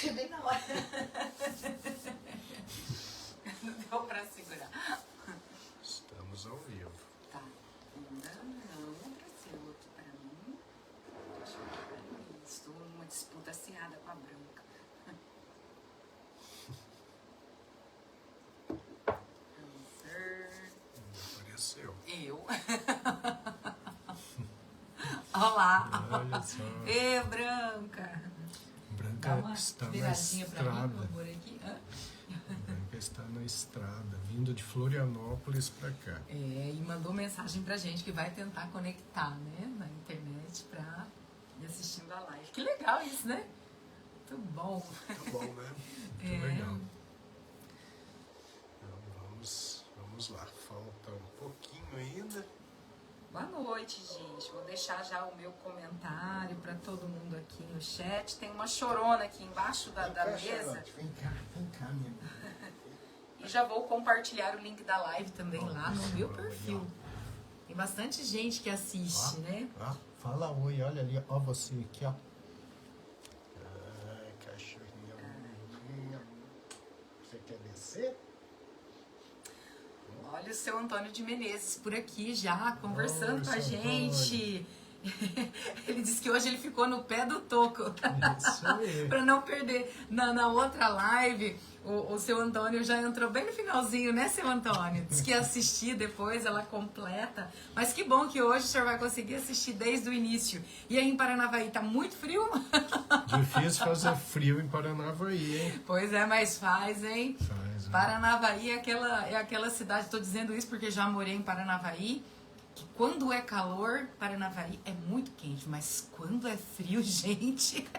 Bem na hora. Não deu pra segurar. Estamos ao vivo. Tá. Não, Brasil, aqui para mim. Deixa eu ver para mim. Estou numa disputa acirrada com a Branca. Apareceu. Eu. Olá. Olha só. Ê, Branca. Branca Dá uma está na viradinha pra mim, por estrada. favor, aqui. Hã? Branca está na estrada, vindo de Florianópolis para cá. É, e mandou mensagem pra gente que vai tentar conectar, né, na internet pra ir assistindo a live. Que legal isso, né? Muito bom. Tá bom, né? Muito É. legal. Então vamos lá. Falta um pouquinho ainda. Boa noite, gente. Vou deixar já o meu comentário pra todo mundo aqui no chat. Tem uma chorona aqui embaixo da mesa. Charlotte, vem cá, minha. E já vou compartilhar o link da live também lá no meu perfil. Tem bastante gente que assiste, né? Ó, fala oi, olha ali, ó você aqui, ó. Ai, cachorrinha. Você quer descer? Olha o seu Antônio de Menezes por aqui já, conversando Oi, com a seu gente. Ele disse que hoje ele ficou no pé do toco. Isso aí. Pra não perder. Na outra live, o seu Antônio já entrou bem no finalzinho, né, seu Antônio? Diz que ia assistir depois, ela completa. Mas que bom que hoje o senhor vai conseguir assistir desde o início. E aí em Paranavaí tá muito frio? Difícil fazer frio em Paranavaí, hein? Pois é, mas faz, hein? Faz, né? Paranavaí é aquela cidade, estou dizendo isso porque já morei em Paranavaí, que quando é calor, Paranavaí é muito quente, mas quando é frio, gente,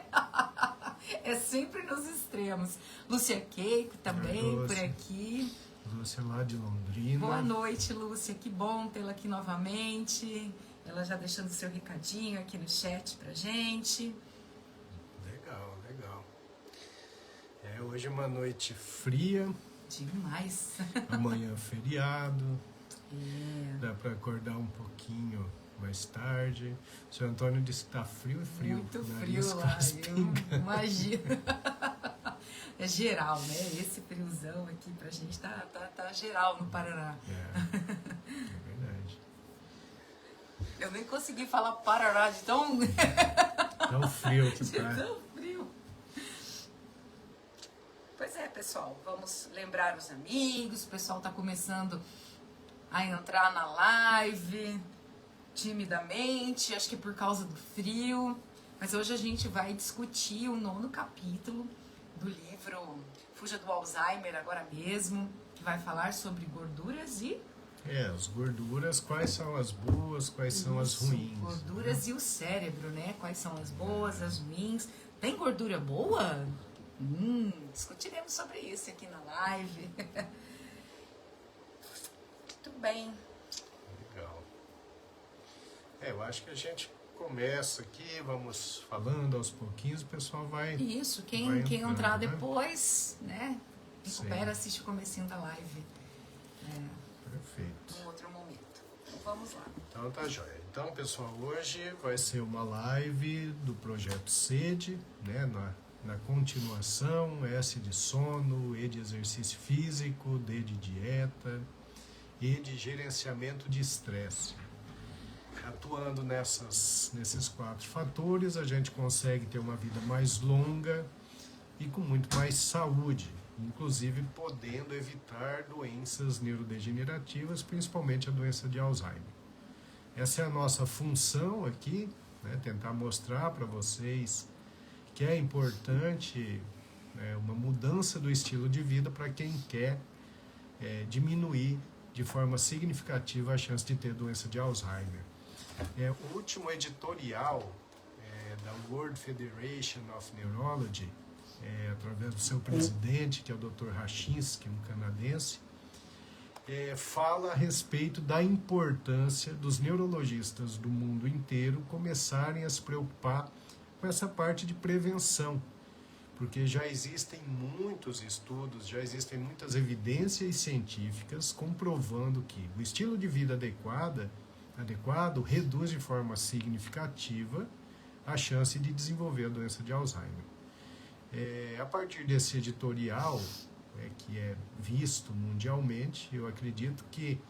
é sempre nos extremos. Lúcia Keiko também, Lúcia. por aqui. Lúcia lá de Londrina. Boa noite, Lúcia, que bom tê-la aqui novamente. Ela já deixando seu recadinho aqui no chat pra gente. Legal, legal. É, hoje é uma noite fria, Demais. amanhã é feriado, É. dá para acordar um pouquinho mais tarde. O seu Antônio disse que tá frio. Muito o nariz frio lá, quase pinga. eu imagino. É geral, né? Esse friozão aqui pra gente tá geral no Paraná. É verdade. Eu nem consegui falar Paraná de tão, Tão frio que de tá. tão frio. Pois é, pessoal, vamos lembrar os amigos, o pessoal tá começando a entrar na live timidamente, acho que por causa do frio. Mas hoje a gente vai discutir o 9º capítulo do livro Fuja do Alzheimer agora mesmo, que vai falar sobre gorduras e... As gorduras, quais são as boas, quais são as Isso, ruins. gorduras e o cérebro, né? Quais são as boas, as ruins. Tem gordura boa? Discutiremos sobre isso aqui na live. Muito bem. Legal. Eu acho que a gente começa aqui, vamos falando aos pouquinhos, o pessoal vai... Isso, quem vai entrar entrando, né? depois, né? Recupera, Sim. assiste o comecinho da live. Perfeito. Em outro momento. Então vamos lá. Então tá jóia. Então, pessoal, hoje vai ser uma live do Projeto Sede, né? Na continuação, S de sono, E de exercício físico, D de dieta, E de gerenciamento de estresse. Atuando nesses 4 fatores, a gente consegue ter uma vida mais longa e com muito mais saúde, inclusive podendo evitar doenças neurodegenerativas, principalmente a doença de Alzheimer. Essa é a nossa função aqui, né, tentar mostrar para vocês que é importante uma mudança do estilo de vida para quem quer diminuir de forma significativa a chance de ter doença de Alzheimer. O último editorial da World Federation of Neurology, através do seu presidente, que é o Dr. Rachinsky, um canadense, fala a respeito da importância dos neurologistas do mundo inteiro começarem a se preocupar com essa parte de prevenção, porque já existem muitos estudos, já existem muitas evidências científicas comprovando que o estilo de vida adequado reduz de forma significativa a chance de desenvolver a doença de Alzheimer. A partir desse editorial, que é visto mundialmente, eu acredito que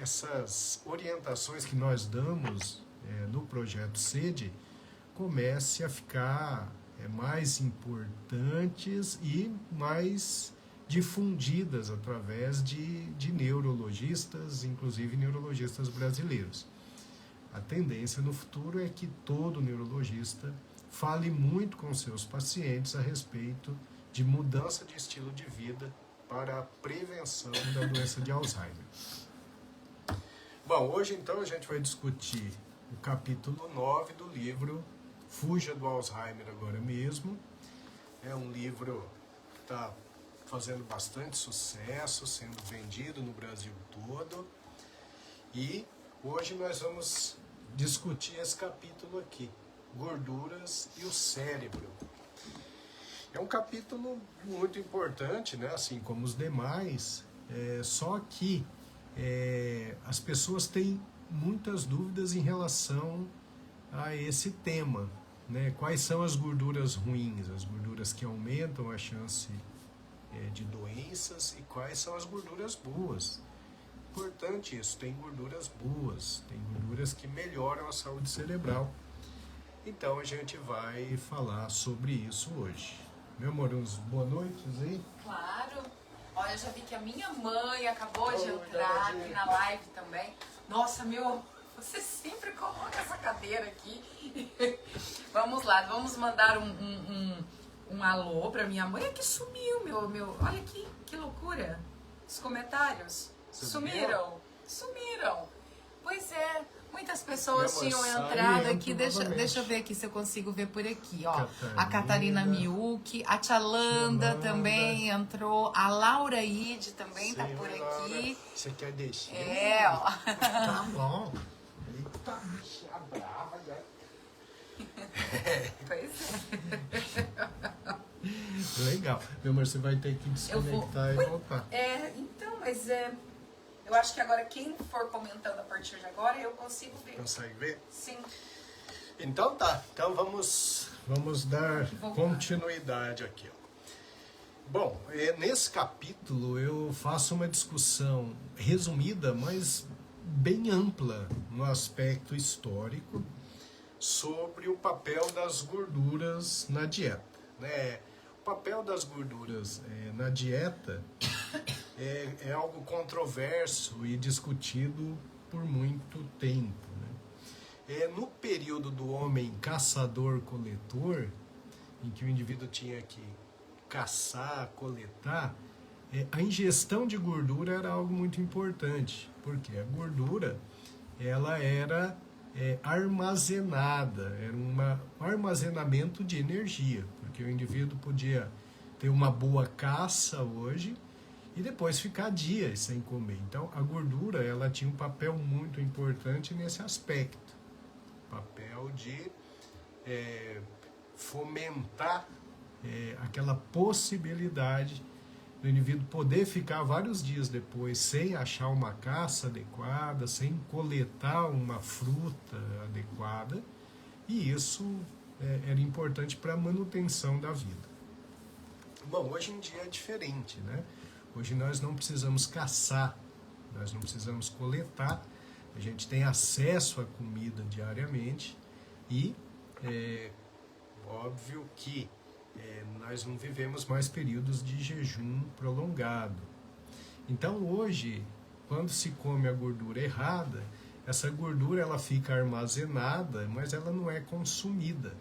essas orientações que nós damos no projeto SEDE comece a ficar mais importantes e mais difundidas através de neurologistas, inclusive neurologistas brasileiros. A tendência no futuro é que todo neurologista fale muito com seus pacientes a respeito de mudança de estilo de vida para a prevenção da doença de Alzheimer. Bom, hoje então a gente vai discutir o capítulo 9 do livro Fuja do Alzheimer Agora Mesmo. É um livro que está fazendo bastante sucesso, sendo vendido no Brasil todo. E hoje nós vamos discutir esse capítulo aqui, Gorduras e o Cérebro. É um capítulo muito importante, né? Assim como os demais, só que as pessoas têm muitas dúvidas em relação a esse tema, né? Quais são as gorduras ruins, as gorduras que aumentam a chance de doenças, e quais são as gorduras boas. Importante isso, tem gorduras boas, tem gorduras que melhoram a saúde cerebral. Então a gente vai falar sobre isso hoje. Meu amor, uns boa noites aí? Claro. Olha, eu já vi que a minha mãe acabou de entrar aqui na live também. Nossa, você sempre coloca essa cadeira aqui. Vamos lá, vamos mandar um alô pra minha mãe. É que sumiu, meu. Olha que loucura. Os comentários sumiram. Pois é, muitas pessoas tinham entrado aqui. Deixa eu ver aqui se eu consigo ver por aqui, ó. A Catarina Miucchi, a Tchalanda também entrou, a Laura Ide também tá por aqui. Você quer deixar? Ó. Tá bom. Eita, bicha brava, né? Pois é. Legal. Meu amor, você vai ter que desconectar e voltar. Então, mas eu acho que agora quem for comentando a partir de agora, eu consigo ver. Consegue ver? Sim. Então tá. Então vamos dar continuidade aqui, ó. Bom, nesse capítulo eu faço uma discussão resumida, mas bem ampla no aspecto histórico sobre o papel das gorduras na dieta, né? O papel das gorduras na dieta é algo controverso e discutido por muito tempo, né? No período do homem caçador-coletor, em que o indivíduo tinha que caçar, coletar, a ingestão de gordura era algo muito importante, porque a gordura ela era armazenada, era um armazenamento de energia, porque o indivíduo podia ter uma boa caça hoje e depois ficar dias sem comer. Então a gordura ela tinha um papel muito importante nesse aspecto, papel de fomentar aquela possibilidade do indivíduo poder ficar vários dias depois sem achar uma caça adequada, sem coletar uma fruta adequada, e isso era importante para a manutenção da vida. Bom, hoje em dia é diferente, né? Hoje nós não precisamos caçar, nós não precisamos coletar, a gente tem acesso à comida diariamente e óbvio que nós não vivemos mais períodos de jejum prolongado. Então hoje, quando se come a gordura errada, essa gordura ela fica armazenada, mas ela não é consumida.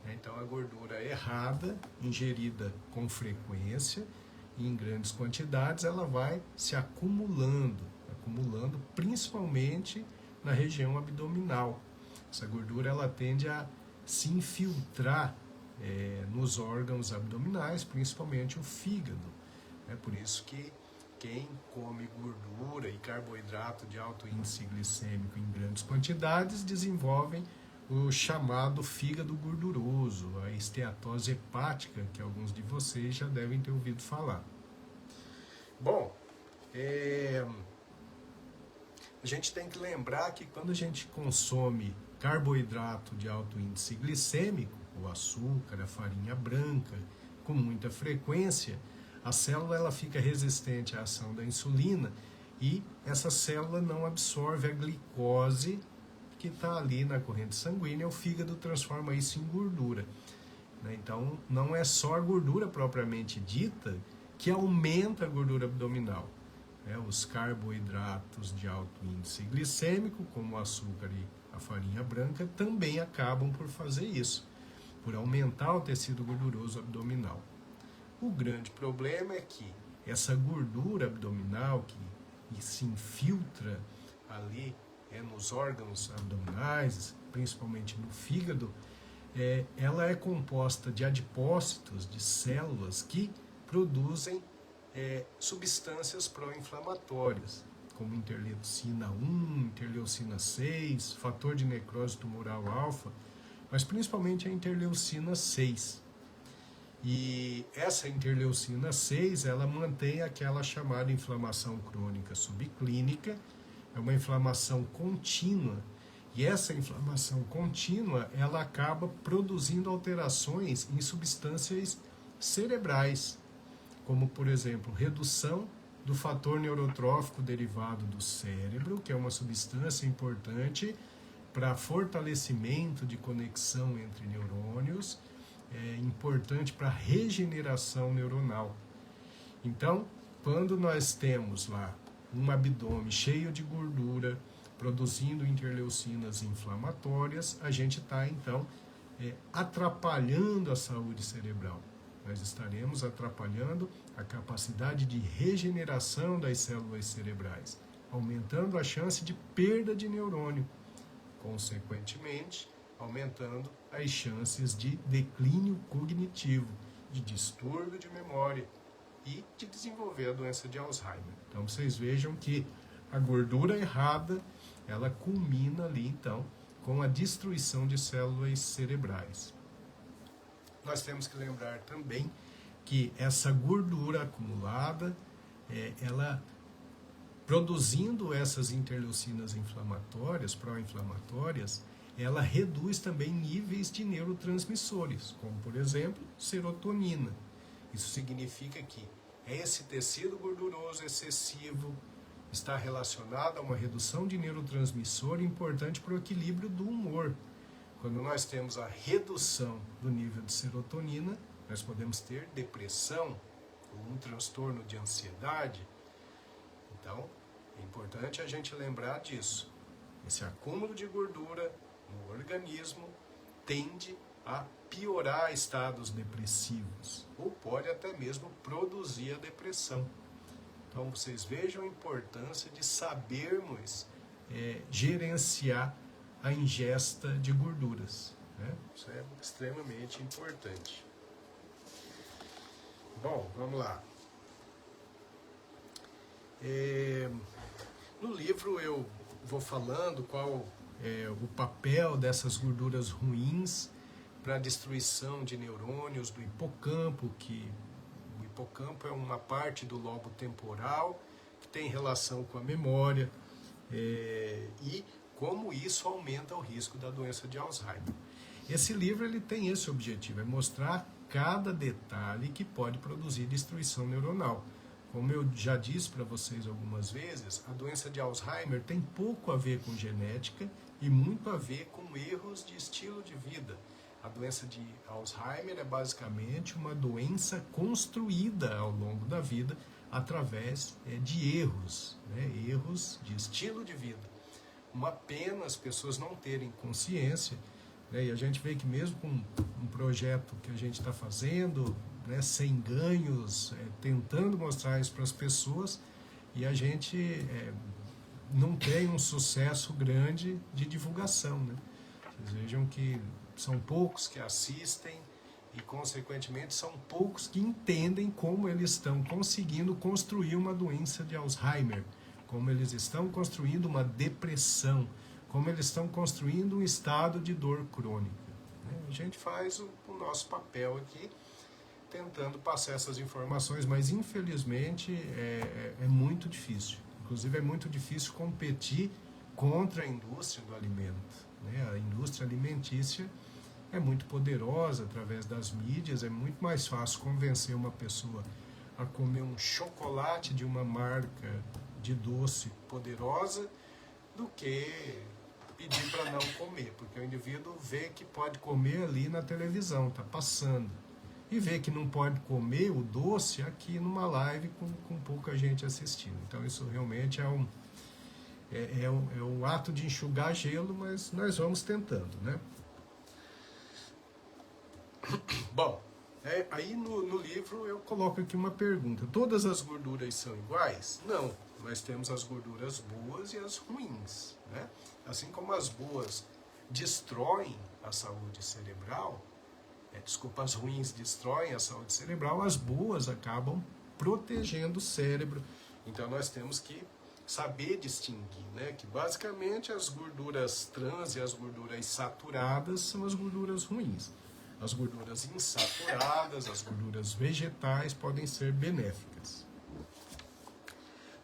Então a gordura errada, ingerida com frequência e em grandes quantidades, ela vai se acumulando principalmente na região abdominal. Essa gordura ela tende a se infiltrar nos órgãos abdominais, principalmente o fígado. É por isso que quem come gordura e carboidrato de alto índice glicêmico em grandes quantidades desenvolvem o chamado fígado gorduroso, a esteatose hepática, que alguns de vocês já devem ter ouvido falar. Bom, a gente tem que lembrar que quando a gente consome carboidrato de alto índice glicêmico, o açúcar, a farinha branca, com muita frequência, a célula ela fica resistente à ação da insulina e essa célula não absorve a glicose que está ali na corrente sanguínea, o fígado transforma isso em gordura. Então, não é só a gordura propriamente dita que aumenta a gordura abdominal. Os carboidratos de alto índice glicêmico, como o açúcar e a farinha branca, também acabam por fazer isso, por aumentar o tecido gorduroso abdominal. O grande problema é que essa gordura abdominal que se infiltra ali nos órgãos abdominais, principalmente no fígado, ela é composta de adipócitos, de células que produzem substâncias pró-inflamatórias, como interleucina 1, interleucina 6, fator de necrose tumoral alfa, mas principalmente a interleucina 6. E essa interleucina 6, ela mantém aquela chamada inflamação crônica subclínica, é uma inflamação contínua, e essa inflamação contínua, ela acaba produzindo alterações em substâncias cerebrais, como, por exemplo, redução do fator neurotrófico derivado do cérebro, que é uma substância importante para fortalecimento de conexão entre neurônios, é importante para regeneração neuronal. Então, quando nós temos lá um abdômen cheio de gordura, produzindo interleucinas inflamatórias, a gente está, então, atrapalhando a saúde cerebral. Nós estaremos atrapalhando a capacidade de regeneração das células cerebrais, aumentando a chance de perda de neurônio, consequentemente, aumentando as chances de declínio cognitivo, de distúrbio de memória e de desenvolver a doença de Alzheimer. Então, vocês vejam que a gordura errada, ela culmina ali, então, com a destruição de células cerebrais. Nós temos que lembrar também que essa gordura acumulada, ela produzindo essas interleucinas inflamatórias, pró-inflamatórias, ela reduz também níveis de neurotransmissores, como, por exemplo, serotonina. Isso significa que esse tecido gorduroso excessivo está relacionado a uma redução de neurotransmissor importante para o equilíbrio do humor. Quando nós temos a redução do nível de serotonina, nós podemos ter depressão ou um transtorno de ansiedade. Então, é importante a gente lembrar disso. Esse acúmulo de gordura no organismo tende a piorar estados depressivos, ou pode até mesmo produzir a depressão. Então, vocês vejam a importância de sabermos gerenciar a ingesta de gorduras. Isso é extremamente importante. Bom, vamos lá. No livro eu vou falando qual é o papel dessas gorduras ruins para a destruição de neurônios do hipocampo, que o hipocampo é uma parte do lobo temporal que tem relação com a memória, e como isso aumenta o risco da doença de Alzheimer. Esse livro ele tem esse objetivo, é mostrar cada detalhe que pode produzir destruição neuronal. Como eu já disse para vocês algumas vezes, a doença de Alzheimer tem pouco a ver com genética e muito a ver com erros de estilo de vida. A doença de Alzheimer é basicamente uma doença construída ao longo da vida através de erros, erros de estilo de vida. Uma pena as pessoas não terem consciência, e a gente vê que mesmo com um projeto que a gente está fazendo, sem ganhos, tentando mostrar isso para as pessoas, e a gente não tem um sucesso grande de divulgação. Vocês vejam que são poucos que assistem e, consequentemente, são poucos que entendem como eles estão conseguindo construir uma doença de Alzheimer, como eles estão construindo uma depressão, como eles estão construindo um estado de dor crônica. A gente faz o nosso papel aqui, tentando passar essas informações, mas infelizmente é muito difícil. Inclusive é muito difícil competir contra a indústria do alimento. A indústria alimentícia é muito poderosa através das mídias, é muito mais fácil convencer uma pessoa a comer um chocolate de uma marca de doce poderosa do que pedir para não comer, porque o indivíduo vê que pode comer ali na televisão, está passando, e vê que não pode comer o doce aqui numa live com pouca gente assistindo. Então isso realmente é um ato de enxugar gelo, mas nós vamos tentando, né? Bom, aí no livro eu coloco aqui uma pergunta. Todas as gorduras são iguais? Não, nós temos as gorduras boas e as ruins, né? Assim como as boas destroem a saúde cerebral, as ruins destroem a saúde cerebral, as boas acabam protegendo o cérebro. Então nós temos que saber distinguir, né? Que basicamente as gorduras trans e as gorduras saturadas são as gorduras ruins. As gorduras insaturadas, as gorduras vegetais podem ser benéficas.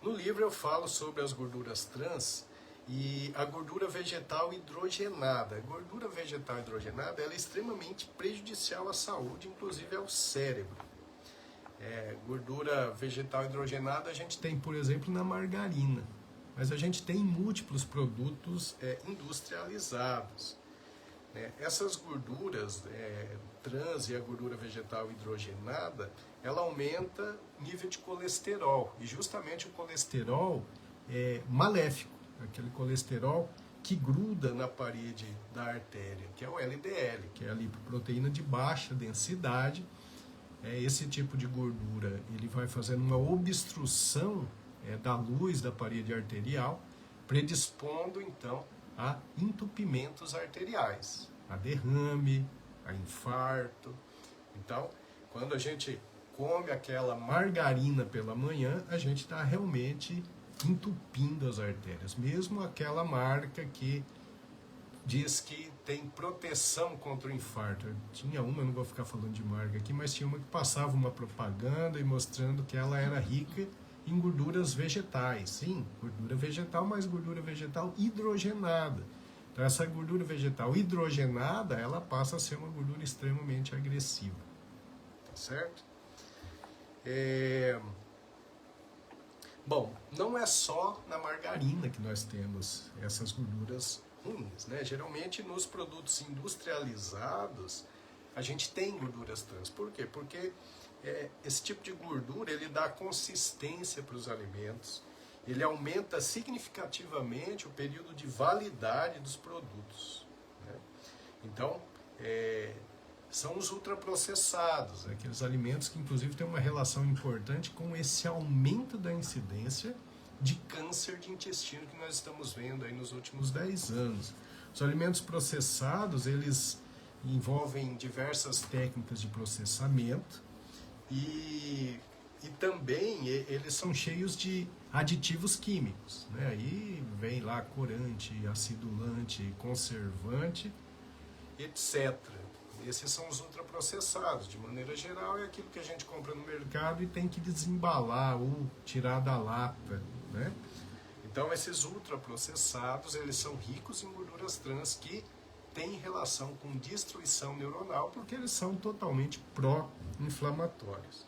No livro eu falo sobre as gorduras trans e a gordura vegetal hidrogenada. A gordura vegetal hidrogenada ela é extremamente prejudicial à saúde, inclusive ao cérebro. Gordura vegetal hidrogenada a gente tem, por exemplo, na margarina, mas a gente tem em múltiplos produtos industrializados. Essas gorduras trans e a gordura vegetal hidrogenada, ela aumenta o nível de colesterol, e justamente o colesterol maléfico, aquele colesterol que gruda na parede da artéria, que é o LDL, que é a lipoproteína de baixa densidade. Esse tipo de gordura ele vai fazendo uma obstrução da luz da parede arterial, predispondo então a entupimentos arteriais, a derrame, a infarto. Então, quando a gente come aquela margarina pela manhã, a gente está realmente entupindo as artérias. Mesmo aquela marca que diz que tem proteção contra o infarto. Tinha uma, eu não vou ficar falando de marca aqui, mas tinha uma que passava uma propaganda e mostrando que ela era rica em gorduras vegetais. Sim, gordura vegetal, mas gordura vegetal hidrogenada. Então essa gordura vegetal hidrogenada, ela passa a ser uma gordura extremamente agressiva. Tá certo? Bom, não é só na margarina que nós temos essas gorduras ruins, né? Geralmente nos produtos industrializados a gente tem gorduras trans. Por quê? Porque esse tipo de gordura ele dá consistência para os alimentos, ele aumenta significativamente o período de validade dos produtos, né? Então, são os ultraprocessados, aqueles alimentos que inclusive têm uma relação importante com esse aumento da incidência de câncer de intestino que nós estamos vendo aí nos últimos 10 anos. Os alimentos processados, eles envolvem diversas técnicas de processamento e também eles são cheios de aditivos químicos, né? Aí vem lá corante, acidulante, conservante, etc. Esses são os ultraprocessados. De maneira geral, é aquilo que a gente compra no mercado e tem que desembalar ou tirar da lata, né? Então, esses ultraprocessados, eles são ricos em gorduras trans que têm relação com destruição neuronal, porque eles são totalmente pró-inflamatórios.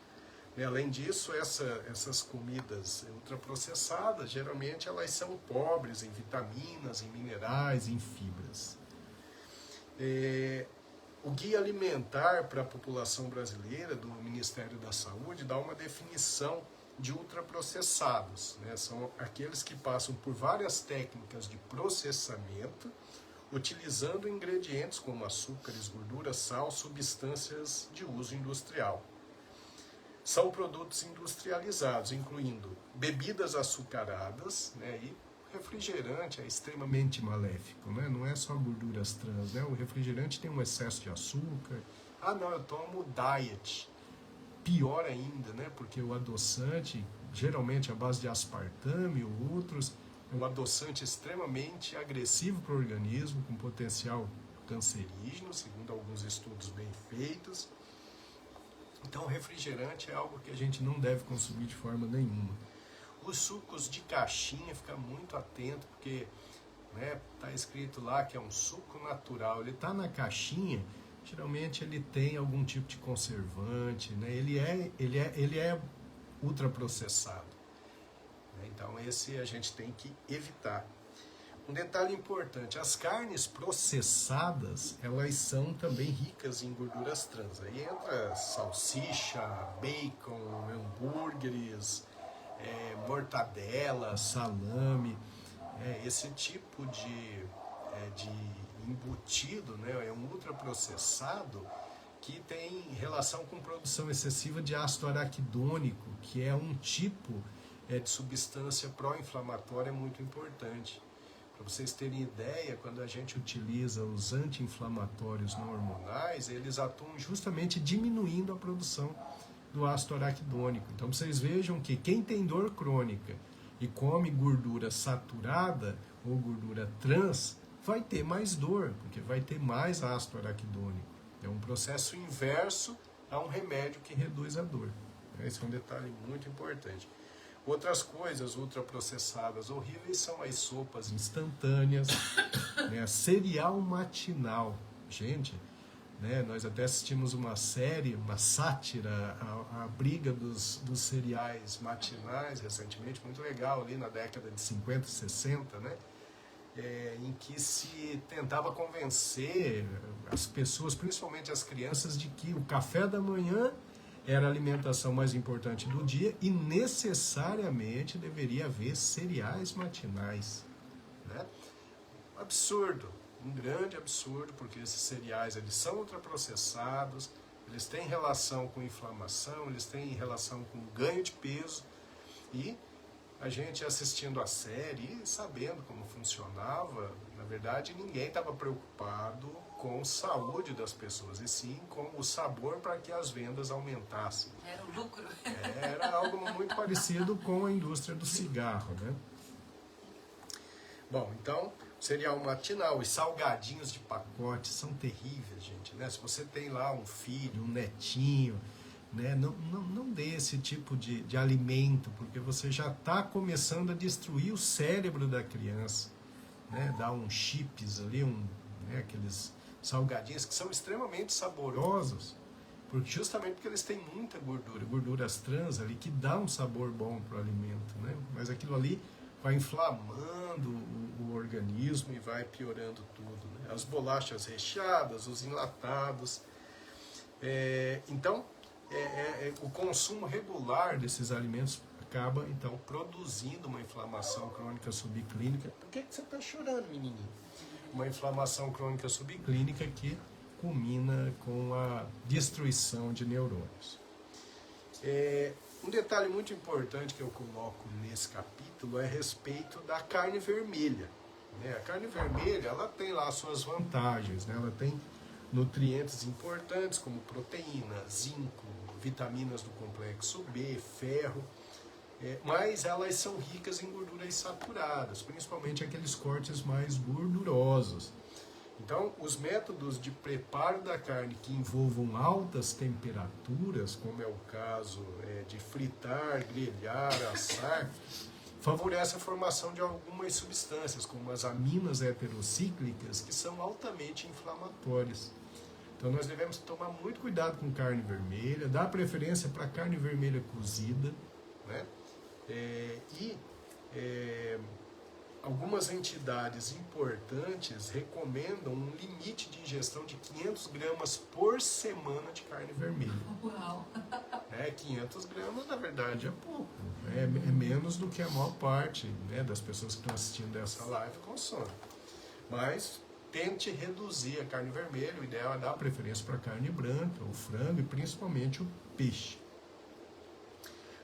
E, além disso, essas comidas ultraprocessadas, geralmente elas são pobres em vitaminas, em minerais, em fibras. O Guia Alimentar para a População Brasileira, do Ministério da Saúde, dá uma definição de ultraprocessados, né? São aqueles que passam por várias técnicas de processamento, utilizando ingredientes como açúcares, gordura, sal, substâncias de uso industrial. São produtos industrializados, incluindo bebidas açucaradas, né? E refrigerante é extremamente maléfico, né? Não é só gorduras trans, né? O refrigerante tem um excesso de açúcar. Ah, não, eu tomo diet. Pior ainda, né? Porque o adoçante, geralmente à base de aspartame ou outros, é um adoçante extremamente agressivo para o organismo, com potencial cancerígeno, segundo alguns estudos bem feitos. Então, o refrigerante é algo que a gente não deve consumir de forma nenhuma. Os sucos de caixinha, fica muito atento, porque tá escrito lá que é um suco natural. Ele está na caixinha, geralmente ele tem algum tipo de conservante, né? Ele é ultraprocessado, né? Então esse a gente tem que evitar. Um detalhe importante, as carnes processadas, elas são também ricas em gorduras trans. Aí entra salsicha, bacon, hambúrgueres, mortadela, salame. Esse tipo de embutido, né, é um ultraprocessado que tem relação com produção excessiva de ácido araquidônico, que é um tipo de substância pró-inflamatória muito importante. Para vocês terem ideia, quando a gente utiliza os anti-inflamatórios não hormonais, eles atuam justamente diminuindo a produção do ácido araquidônico. Então vocês vejam que quem tem dor crônica e come gordura saturada ou gordura trans, vai ter mais dor, porque vai ter mais ácido araquidônico. É um processo inverso a um remédio que reduz a dor. Esse é um detalhe muito importante. Outras coisas ultraprocessadas horríveis são as sopas instantâneas, né? Cereal matinal. Gente, né, nós até assistimos uma série, uma sátira, a briga dos cereais matinais recentemente, muito legal, ali na década de 50, 60, né? Em que se tentava convencer as pessoas, principalmente as crianças, de que o café da manhã era a alimentação mais importante do dia e necessariamente deveria haver cereais matinais, né? Absurdo, um grande absurdo, porque esses cereais eles são ultraprocessados, eles têm relação com inflamação, eles têm relação com ganho de peso, e a gente assistindo a série e sabendo como funcionava, na verdade ninguém estava preocupado com a saúde das pessoas, e sim com o sabor para que as vendas aumentassem. Era o lucro. Era algo muito parecido com a indústria do cigarro, né? Bom, então, cereal matinal, os salgadinhos de pacote são terríveis, gente, né? Se você tem lá um filho, um netinho, né? Não dê esse tipo de alimento, porque você já está começando a destruir o cérebro da criança, né? Dá uns chips ali, né? Aqueles salgadinhos que são extremamente saborosos, justamente porque eles têm muita gordura, gorduras trans ali, que dá um sabor bom para o alimento, né? Mas aquilo ali vai inflamando o organismo e vai piorando tudo, né? As bolachas recheadas, os enlatados. Então, o consumo regular desses alimentos acaba, então, produzindo uma inflamação crônica subclínica. Por que você está chorando, menininho? Uma inflamação crônica subclínica que culmina com a destruição de neurônios. Um detalhe muito importante que eu coloco nesse capítulo é a respeito da carne vermelha, né? A carne vermelha, ela tem lá suas vantagens, né? Ela tem nutrientes importantes como proteína, zinco, vitaminas do complexo B, ferro, mas elas são ricas em gorduras saturadas, principalmente aqueles cortes mais gordurosos. Então, os métodos de preparo da carne que envolvam altas temperaturas, como é o caso de fritar, grelhar, assar, favorece a formação de algumas substâncias, como as aminas heterocíclicas, que são altamente inflamatórias. Então, nós devemos tomar muito cuidado com carne vermelha, dar preferência para carne vermelha cozida, né? Algumas entidades importantes recomendam um limite de ingestão de 500 gramas por semana de carne vermelha. Uau! 500 gramas, na verdade, é pouco. É menos do que a maior parte, né, das pessoas que estão assistindo essa live consome. Mas tente reduzir a carne vermelha. O ideal é dar preferência para a carne branca, o frango e principalmente o peixe.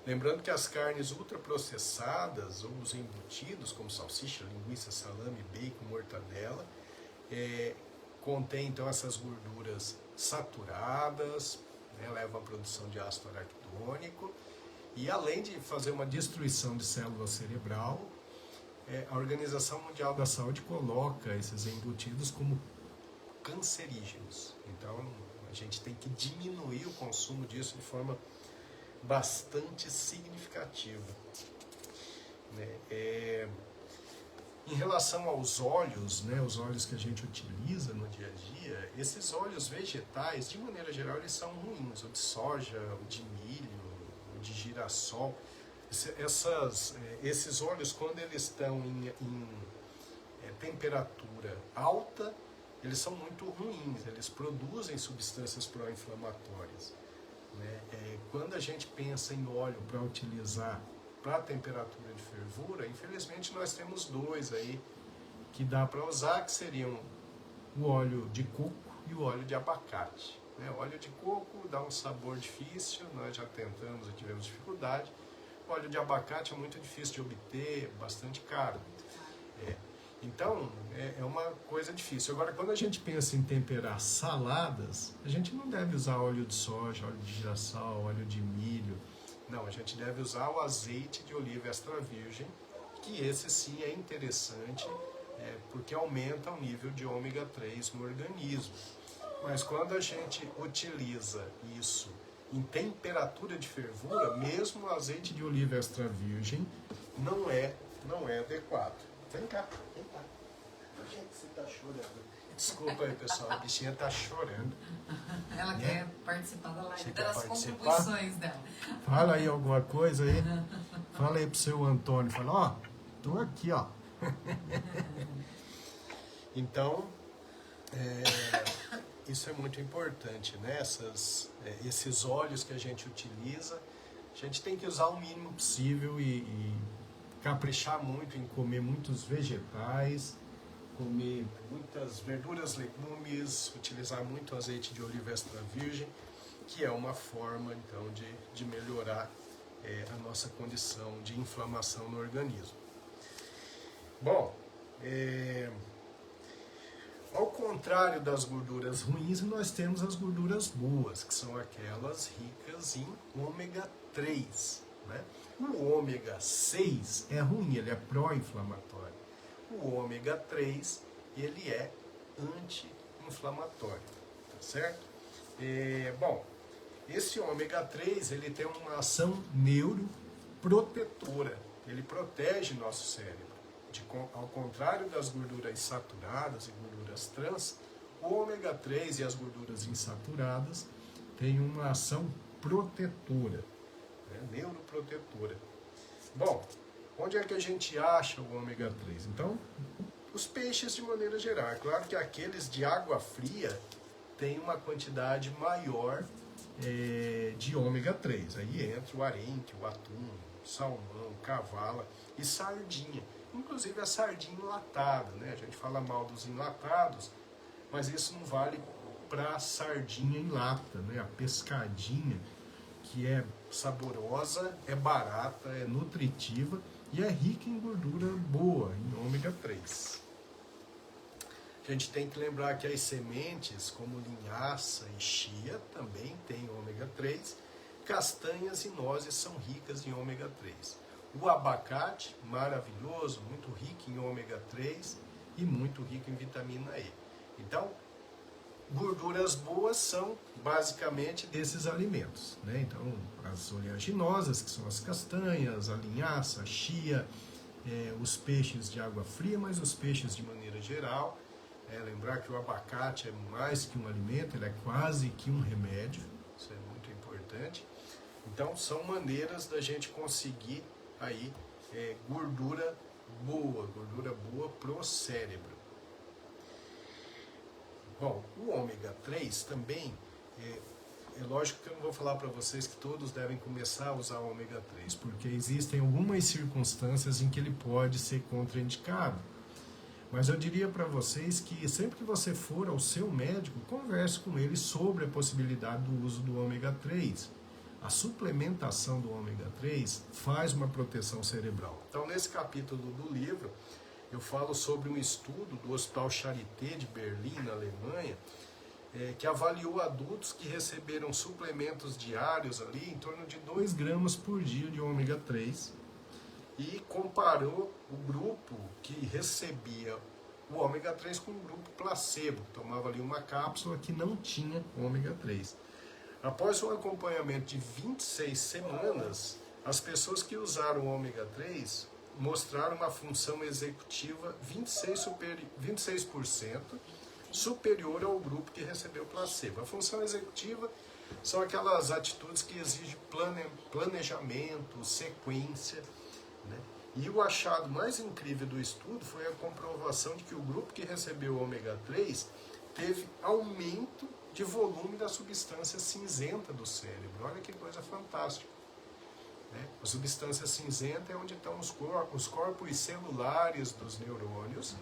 Lembrando que as carnes ultraprocessadas ou os embutidos, como salsicha, linguiça, salame, bacon, mortadela, contém então essas gorduras saturadas, né, levam à produção de ácido araquidônico, e além de fazer uma destruição de célula cerebral, a Organização Mundial da Saúde coloca esses embutidos como cancerígenos. Então a gente tem que diminuir o consumo disso de forma bastante significativa, né? Em relação aos óleos, né, os óleos que a gente utiliza no dia a dia, esses óleos vegetais, de maneira geral, eles são ruins. O de soja, o de milho, o de girassol. Esses óleos, quando eles estão em temperatura alta, eles são muito ruins, eles produzem substâncias pró-inflamatórias, né? Quando a gente pensa em óleo para utilizar para temperatura de fervura, infelizmente nós temos dois aí que dá para usar, que seriam o óleo de coco e o óleo de abacate, né? O óleo de coco dá um sabor difícil, nós já tentamos e tivemos dificuldade. O óleo de abacate é muito difícil de obter, bastante caro. Então, é uma coisa difícil. Agora, quando a gente pensa em temperar saladas, a gente não deve usar óleo de soja, óleo de girassol, óleo de milho. Não, a gente deve usar o azeite de oliva extra virgem, que esse sim é interessante, porque aumenta o nível de ômega 3 no organismo. Mas quando a gente utiliza isso em temperatura de fervura, mesmo o azeite de oliva extra virgem não é adequado. Vem cá. Gente, você tá chorando. Desculpa aí, pessoal, a bichinha tá chorando. Ela quer participar da live, Você quer das participar? contribuições dela. Fala aí alguma coisa aí. Fala aí pro seu Antônio. Fala, ó, tô aqui, ó. Então, isso é muito importante, né? Esses óleos que a gente utiliza, a gente tem que usar o mínimo possível e caprichar muito em comer muitos vegetais, comer muitas verduras, legumes, utilizar muito azeite de oliva extra virgem, que é uma forma, então, de melhorar a nossa condição de inflamação no organismo. Bom, ao contrário das gorduras ruins, nós temos as gorduras boas, que são aquelas ricas em ômega 3, né? O ômega 6 é ruim, ele é pró-inflamatório. O ômega 3, ele é anti-inflamatório, tá certo? Bom, esse ômega 3, ele tem uma ação neuroprotetora, ele protege nosso cérebro. Ao contrário das gorduras saturadas e gorduras trans, o ômega 3 e as gorduras insaturadas têm uma ação protetora, né? Neuroprotetora. Bom, onde é que a gente acha o ômega 3? Então, os peixes de maneira geral. É claro que aqueles de água fria têm uma quantidade maior de ômega 3. Aí entra o arenque, o atum, salmão, cavala e sardinha. Inclusive a sardinha enlatada, né? A gente fala mal dos enlatados, mas isso não vale para a sardinha em lata, né? A pescadinha, que é saborosa, é barata, é nutritiva e é rica em gordura boa, em ômega 3. A gente tem que lembrar que as sementes, como linhaça e chia, também têm ômega 3. Castanhas e nozes são ricas em ômega 3. O abacate, maravilhoso, muito rico em ômega 3 e muito rico em vitamina E. Então, gorduras boas são basicamente desses alimentos, né? Então, as oleaginosas, que são as castanhas, a linhaça, a chia, os peixes de água fria, mas os peixes de maneira geral. Lembrar que o abacate é mais que um alimento, ele é quase que um remédio, isso é muito importante. Então, são maneiras da gente conseguir aí gordura boa pro cérebro. Bom, o ômega 3 também, é lógico que eu não vou falar para vocês que todos devem começar a usar o ômega 3, porque existem algumas circunstâncias em que ele pode ser contraindicado. Mas eu diria para vocês que sempre que você for ao seu médico, converse com ele sobre a possibilidade do uso do ômega 3. A suplementação do ômega 3 faz uma proteção cerebral. Então, nesse capítulo do livro, eu falo sobre um estudo do Hospital Charité de Berlim, na Alemanha, que avaliou adultos que receberam suplementos diários ali em torno de 2 gramas por dia de ômega 3 e comparou o grupo que recebia o ômega 3 com o grupo placebo, tomava ali uma cápsula que não tinha ômega 3. Após um acompanhamento de 26 semanas, as pessoas que usaram o ômega 3 mostraram uma função executiva 26% superior ao grupo que recebeu placebo. A função executiva são aquelas atitudes que exigem planejamento, sequência, né? E o achado mais incrível do estudo foi a comprovação de que o grupo que recebeu o ômega 3 teve aumento de volume da substância cinzenta do cérebro. Olha que coisa fantástica, né? A substância cinzenta é onde estão os corpos celulares dos neurônios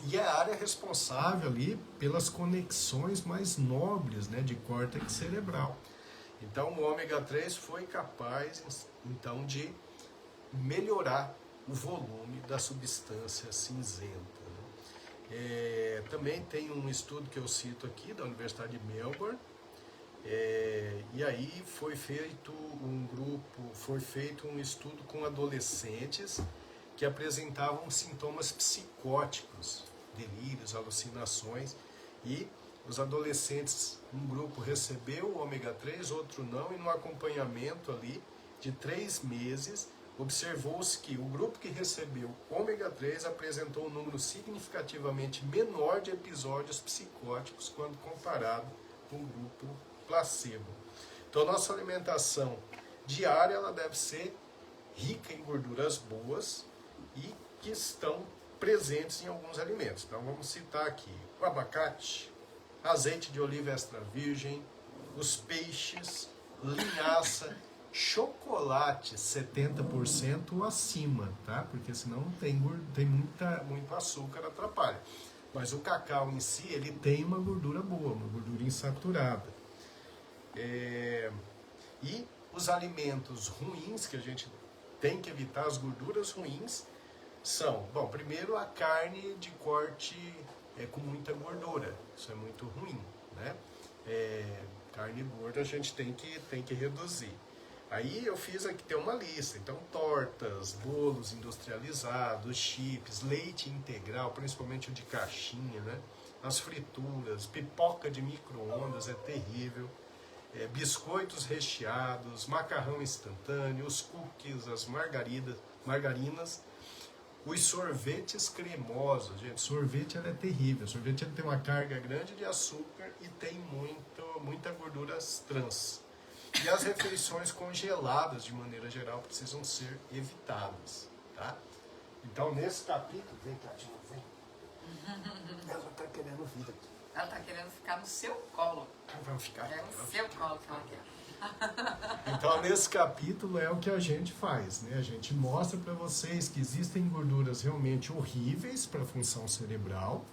e é a área responsável ali pelas conexões mais nobres, né, de córtex cerebral. Então o ômega 3 foi capaz então de melhorar o volume da substância cinzenta, né? Também tem um estudo que eu cito aqui da Universidade de Melbourne, e aí foi feito um estudo com adolescentes que apresentavam sintomas psicóticos, delírios, alucinações, e os adolescentes, um grupo recebeu o ômega 3, outro não, e no acompanhamento ali de 3 meses, observou-se que o grupo que recebeu ômega 3 apresentou um número significativamente menor de episódios psicóticos quando comparado com o grupo placebo. Então, a nossa alimentação diária ela deve ser rica em gorduras boas e que estão presentes em alguns alimentos. Então, vamos citar aqui o abacate, azeite de oliva extra virgem, os peixes, linhaça, chocolate 70% acima, tá? Porque senão tem muito açúcar, atrapalha. Mas o cacau em si, ele tem uma gordura boa, uma gordura insaturada. E os alimentos ruins, que a gente tem que evitar, as gorduras ruins, são, bom, primeiro a carne de corte com muita gordura, isso é muito ruim, né? Carne gorda a gente tem que reduzir. Aí eu fiz aqui, tem uma lista, então tortas, bolos industrializados, chips, leite integral, principalmente o de caixinha, né? As frituras, pipoca de micro-ondas é terrível, biscoitos recheados, macarrão instantâneo, os cookies, as margarinas, os sorvetes cremosos. Gente, sorvete ela é terrível, sorvete ela tem uma carga grande de açúcar e tem muita gordura trans. E as refeições congeladas, de maneira geral, precisam ser evitadas, tá? Então, nesse capítulo... Vem, Tadinho, vem. Ela está querendo vir aqui. Ela está querendo ficar no seu colo. Vamos ficar. No seu colo que ela quer. Então, nesse capítulo é o que a gente faz, né? A gente mostra para vocês que existem gorduras realmente horríveis para a função cerebral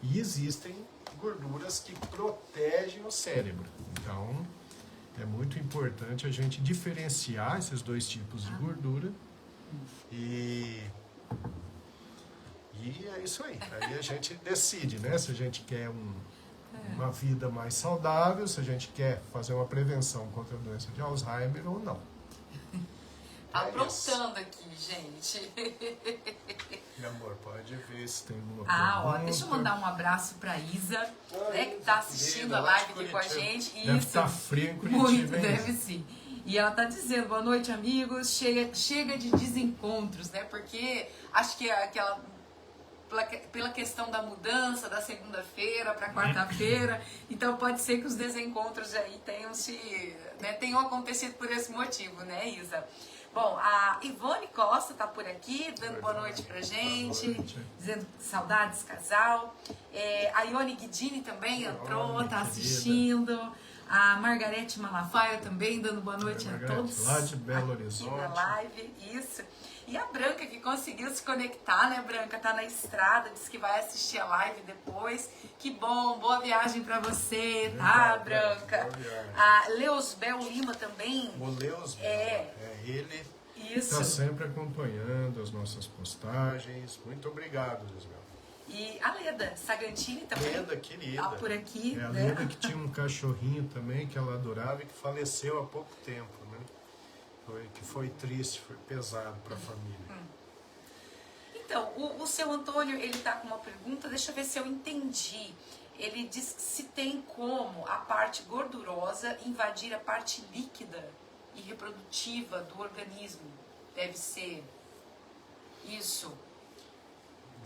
e existem gorduras que protegem o cérebro. Então... é muito importante a gente diferenciar esses dois tipos de gordura e é isso aí. Aí a gente decide, né? Se a gente quer uma vida mais saudável, se a gente quer fazer uma prevenção contra a doença de Alzheimer ou não. Aprontando aqui, gente. Meu amor, pode ver se tem alguma pergunta. Ó, deixa eu mandar um abraço pra Isa, né, que tá assistindo a live aqui com a gente. Deve estar frio em Curitiba. Muito, deve sim. E ela tá dizendo, boa noite, amigos, chega de desencontros, né, porque acho que pela questão da mudança da segunda-feira para quarta-feira, então pode ser que os desencontros aí tenham acontecido por esse motivo, né, Isa? Bom, a Ivone Costa tá por aqui, dando boa noite pra gente, dizendo saudades, casal. A Ione Guidini também entrou, tá assistindo. A Margarete Malafaia também, dando boa noite a todos. Lá de Belo Horizonte. Aqui na live, isso. E a Branca, que conseguiu se conectar, né, Branca? Tá na estrada, disse que vai assistir a live depois. Que bom, boa viagem pra você, tá, Branca? Boa viagem. A Leosbel Lima também. O Leosbel, ele está sempre acompanhando as nossas postagens. Muito obrigado, Leosbel. E a Leda Sagantini também. Leda, querida. Tá por aqui, a né? Leda que tinha um cachorrinho também que ela adorava e que faleceu há pouco tempo, né? Que foi triste, foi pesado para a família. Então, o seu Antônio, ele tá com uma pergunta, deixa eu ver se eu entendi. Ele diz se tem como a parte gordurosa invadir a parte líquida e reprodutiva do organismo. Deve ser Isso.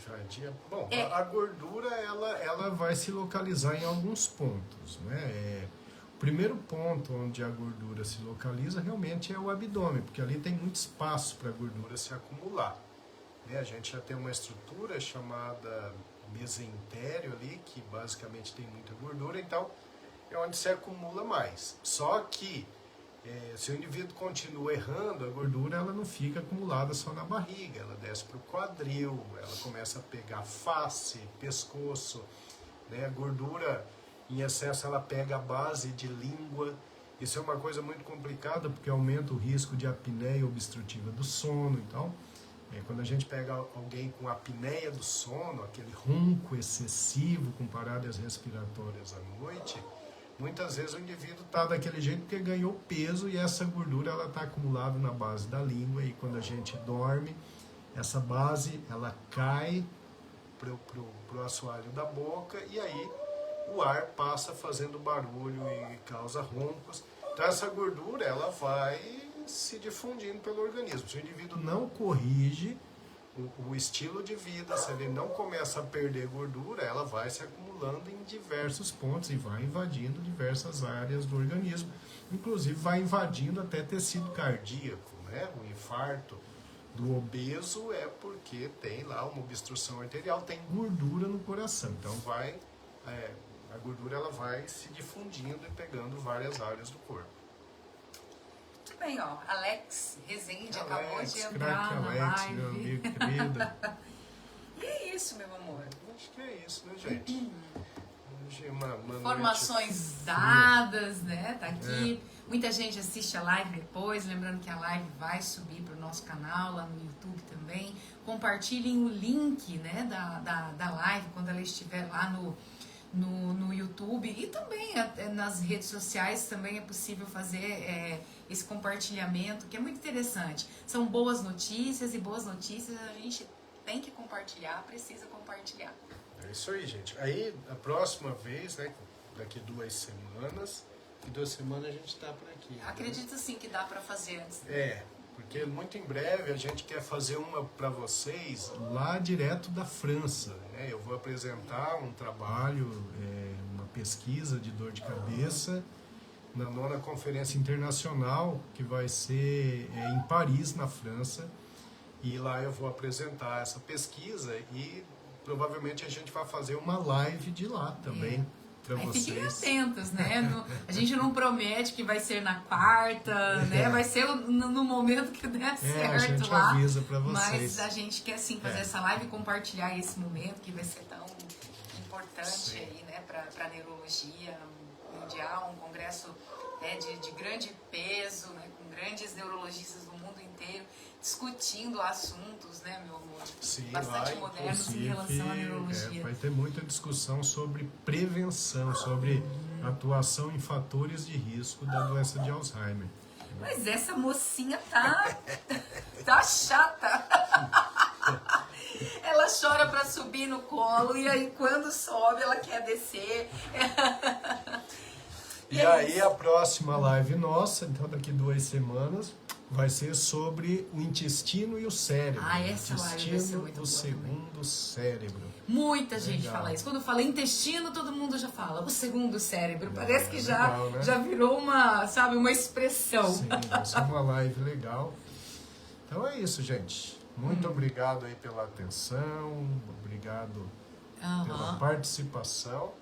Jardim. Bom, É. a gordura ela vai se localizar em alguns pontos, né? O primeiro ponto onde a gordura se localiza realmente é o abdômen, porque ali tem muito espaço para a gordura se acumular, né? A gente já tem uma estrutura chamada mesentério ali, que basicamente tem muita gordura, então é onde se acumula mais. Só que se o indivíduo continua errando, a gordura ela não fica acumulada só na barriga, ela desce para o quadril, ela começa a pegar face, pescoço, né? A gordura em excesso ela pega a base de língua. Isso é uma coisa muito complicada porque aumenta o risco de apneia obstrutiva do sono. Então, quando a gente pega alguém com apneia do sono, aquele ronco excessivo com paradas respiratórias à noite, muitas vezes o indivíduo está daquele jeito porque ganhou peso e essa gordura ela está acumulada na base da língua, e quando a gente dorme, essa base ela cai pro assoalho da boca e aí o ar passa fazendo barulho e causa roncos. Então essa gordura ela vai se difundindo pelo organismo. Se o indivíduo não corrige o estilo de vida, se ele não começa a perder gordura, ela vai se acumulando em diversos pontos e vai invadindo diversas áreas do organismo. Inclusive vai invadindo até tecido cardíaco, né? O infarto do obeso é porque tem lá uma obstrução arterial, tem gordura no coração. Então a gordura ela vai se difundindo e pegando várias áreas do corpo. Muito bem, ó. Alex Rezende acabou de entrar craque na Alex, live. meu amigo querido. E é isso, meu amor. Acho que é isso, né, gente? Hoje uma Informações noite dadas, né? Tá aqui. Muita gente assiste a live depois. Lembrando que a live vai subir para o nosso canal lá no YouTube também. Compartilhem o link, né, da live quando ela estiver lá no YouTube, e também nas redes sociais também é possível fazer esse compartilhamento, que é muito interessante. São boas notícias, e boas notícias a gente tem que compartilhar, precisa compartilhar. É isso aí, gente. Aí, a próxima vez, né, daqui 2 semanas, e 2 semanas a gente tá por aqui. Acredito sim que dá para fazer antes. Porque muito em breve a gente quer fazer uma para vocês lá direto da França, né? Eu vou apresentar um trabalho, uma pesquisa de dor de cabeça na 9ª Conferência Internacional, que vai ser em Paris, na França. E lá eu vou apresentar essa pesquisa e provavelmente a gente vai fazer uma live de lá também. Aí fiquem atentos, né? A gente não promete que vai ser na quarta, né? Vai ser no momento que der certo a gente lá. Avisa pra vocês. Mas a gente quer sim fazer essa live e compartilhar esse momento que vai ser tão importante aí, né? Pra neurologia mundial, um congresso de grande peso, né? Com grandes neurologistas do mundo inteiro discutindo assuntos, né, meu amor? Sim, bastante lá, modernos em relação à neurologia. Vai ter muita discussão sobre prevenção, sobre atuação em fatores de risco da doença de Alzheimer. Mas essa mocinha tá chata. Ela chora pra subir no colo e aí quando sobe ela quer descer. E aí a próxima live nossa, então daqui 2 semanas, vai ser sobre o intestino e o cérebro. Essa live vai ser muito boa segundo também. Cérebro. Muita gente fala isso. Quando fala intestino, todo mundo já fala o segundo cérebro. Parece que legal, né? já virou uma expressão. Sim, vai ser uma live legal. Então é isso, gente. Muito obrigado aí pela atenção, obrigado pela participação.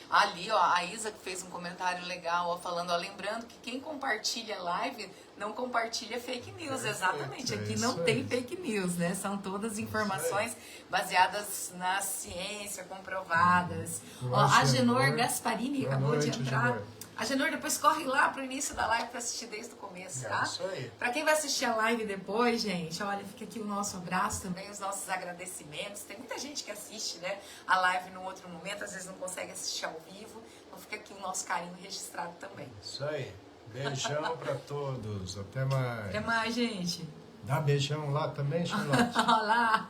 Ali, ó, a Isa que fez um comentário legal, ó, falando, ó, lembrando que quem compartilha a live não compartilha fake news. Exatamente, aqui não tem fake news, né? São todas informações baseadas na ciência, comprovadas. Ó, a Genor Gasparini acabou de entrar. Genor. A Genor, depois corre lá pro início da live pra assistir desde o começo, tá? Isso aí. Pra quem vai assistir a live depois, gente, olha, fica aqui o nosso abraço também, os nossos agradecimentos. Tem muita gente que assiste, né, a live num outro momento, às vezes não consegue assistir ao vivo. Então fica aqui o nosso carinho registrado também. Isso aí. Beijão pra todos. Até mais. Até mais, gente. Dá beijão lá também, Charlotte? Olá.